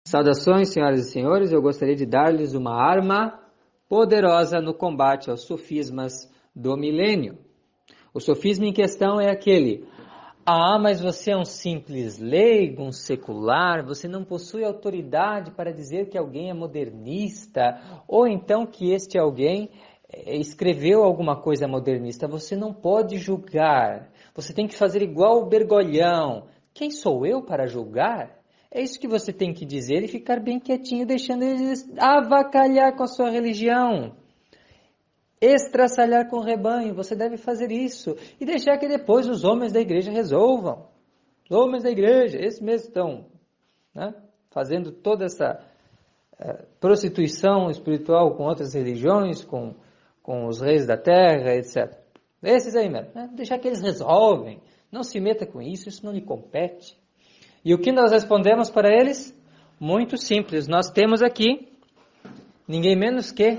Saudações, senhoras e senhores, eu gostaria de dar-lhes uma arma poderosa no combate aos sofismas do milênio. O sofisma em questão é aquele: mas você é um simples leigo, um secular, você não possui autoridade para dizer que alguém é modernista, ou então que este alguém escreveu alguma coisa modernista. Você não pode julgar, você tem que fazer igual o Bergoglão. Quem sou eu para julgar? É isso que você tem que dizer e ficar bem quietinho, deixando eles avacalhar com a sua religião. Estraçalhar com o rebanho, você deve fazer isso. E deixar que depois os homens da igreja resolvam. Os homens da igreja, esses mesmos estão fazendo toda essa prostituição espiritual com outras religiões, com os reis da terra, etc. Esses aí mesmo. Deixar que eles resolvem. Não se meta com isso, isso não lhe compete. E o que nós respondemos para eles? Muito simples. Nós temos aqui ninguém menos que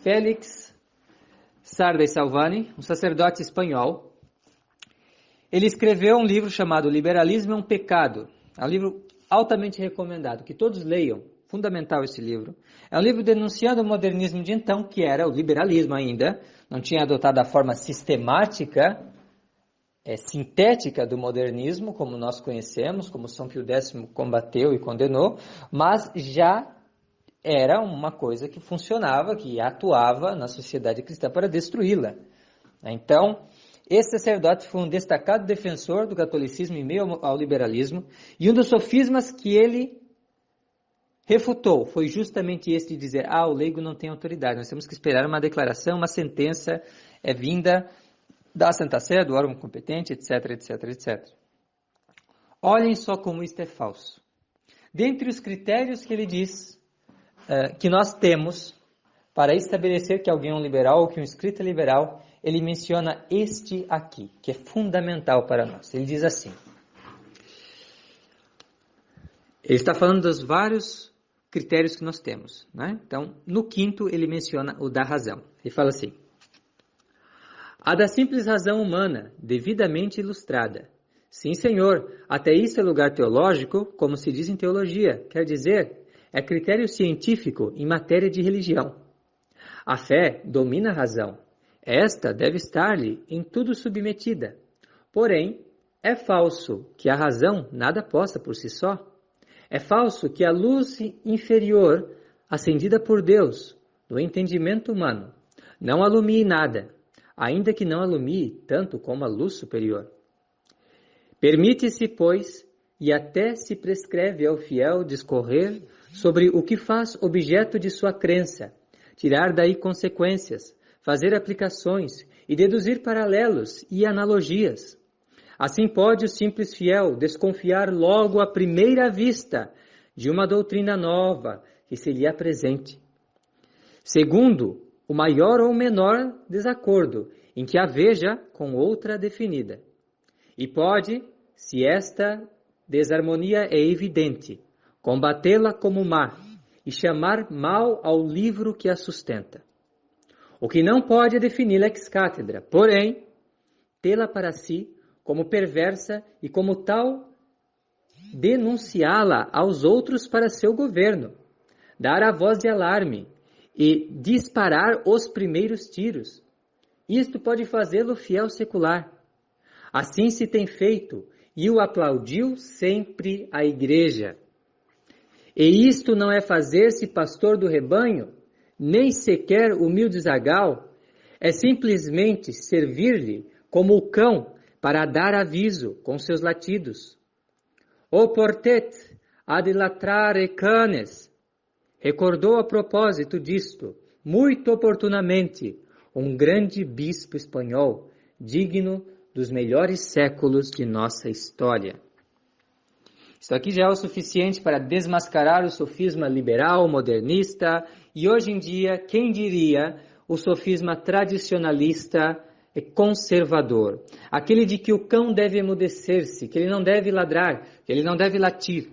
Félix Sarda e Salvani, um sacerdote espanhol. Ele escreveu um livro chamado Liberalismo é um Pecado. É um livro altamente recomendado, que todos leiam. Fundamental esse livro. É um livro denunciando o modernismo de então, que era o liberalismo ainda. Não tinha adotado a forma sistemática, sintética do modernismo, como nós conhecemos, como São Pio X combateu e condenou, mas já era uma coisa que funcionava, que atuava na sociedade cristã para destruí-la. Então, esse sacerdote foi um destacado defensor do catolicismo em meio ao liberalismo, e um dos sofismas que ele refutou foi justamente esse de dizer: o leigo não tem autoridade, nós temos que esperar uma declaração, uma sentença vinda da Santa Sé, do órgão competente, etc, etc, etc. Olhem só como isto é falso. Dentre os critérios que ele diz que nós temos para estabelecer que alguém é um liberal ou que um escrito é liberal, ele menciona este aqui, que é fundamental para nós. Ele diz assim: ele está falando dos vários critérios que nós temos, né? Então, no quinto, ele menciona o da razão. Ele fala assim: a da simples razão humana, devidamente ilustrada. Sim, senhor, até isso é lugar teológico, como se diz em teologia, quer dizer, é critério científico em matéria de religião. A fé domina a razão. Esta deve estar-lhe em tudo submetida. Porém, é falso que a razão nada possa por si só. É falso que a luz inferior, acendida por Deus, no entendimento humano, não alumie nada, ainda que não alumie tanto como a luz superior. Permite-se, pois, e até se prescreve ao fiel discorrer sobre o que faz objeto de sua crença, tirar daí consequências, fazer aplicações e deduzir paralelos e analogias. Assim pode o simples fiel desconfiar logo à primeira vista de uma doutrina nova que se lhe apresente. Segundo, o maior ou menor desacordo em que a veja com outra definida. E pode, se esta desarmonia é evidente, combatê-la como má e chamar mal ao livro que a sustenta. O que não pode é defini-la ex cátedra, porém, tê-la para si como perversa e como tal, denunciá-la aos outros para seu governo, dar a voz de alarme e disparar os primeiros tiros. Isto pode fazê-lo fiel secular. Assim se tem feito, e o aplaudiu sempre a igreja. E isto não é fazer-se pastor do rebanho, nem sequer humilde zagal, é simplesmente servir-lhe como o cão para dar aviso com seus latidos. O portet ad latrare canes, recordou a propósito disto, muito oportunamente, um grande bispo espanhol, digno dos melhores séculos de nossa história. Isso aqui já é o suficiente para desmascarar o sofisma liberal, modernista, e hoje em dia, quem diria, o sofisma tradicionalista e conservador. Aquele de que o cão deve emudecer-se, que ele não deve ladrar, que ele não deve latir.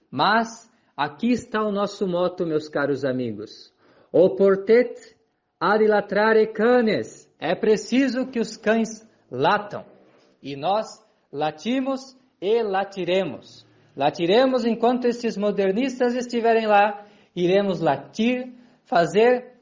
Mas aqui está o nosso motto, meus caros amigos. O portet ad latrare canes. É preciso que os cães latam. E nós latimos e latiremos. Latiremos enquanto esses modernistas estiverem lá, iremos latir, fazer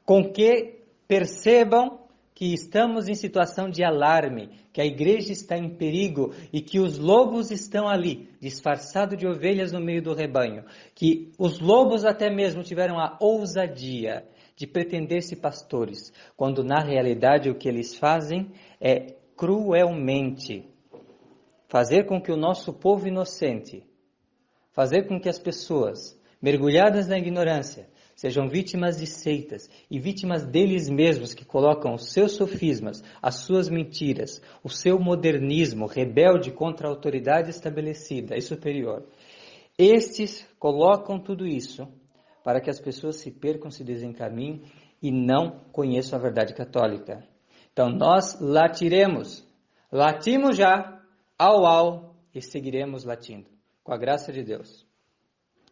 com que percebam que estamos em situação de alarme, que a igreja está em perigo e que os lobos estão ali, disfarçados de ovelhas no meio do rebanho, que os lobos até mesmo tiveram a ousadia de pretender-se pastores, quando na realidade o que eles fazem é cruelmente fazer com que o nosso povo inocente, fazer com que as pessoas mergulhadas na ignorância sejam vítimas de seitas e vítimas deles mesmos que colocam os seus sofismas, as suas mentiras, o seu modernismo rebelde contra a autoridade estabelecida e superior. Estes colocam tudo isso para que as pessoas se percam, se desencaminhem e não conheçam a verdade católica. Então nós latiremos, latimos já, au, au, e seguiremos latindo, com a graça de Deus.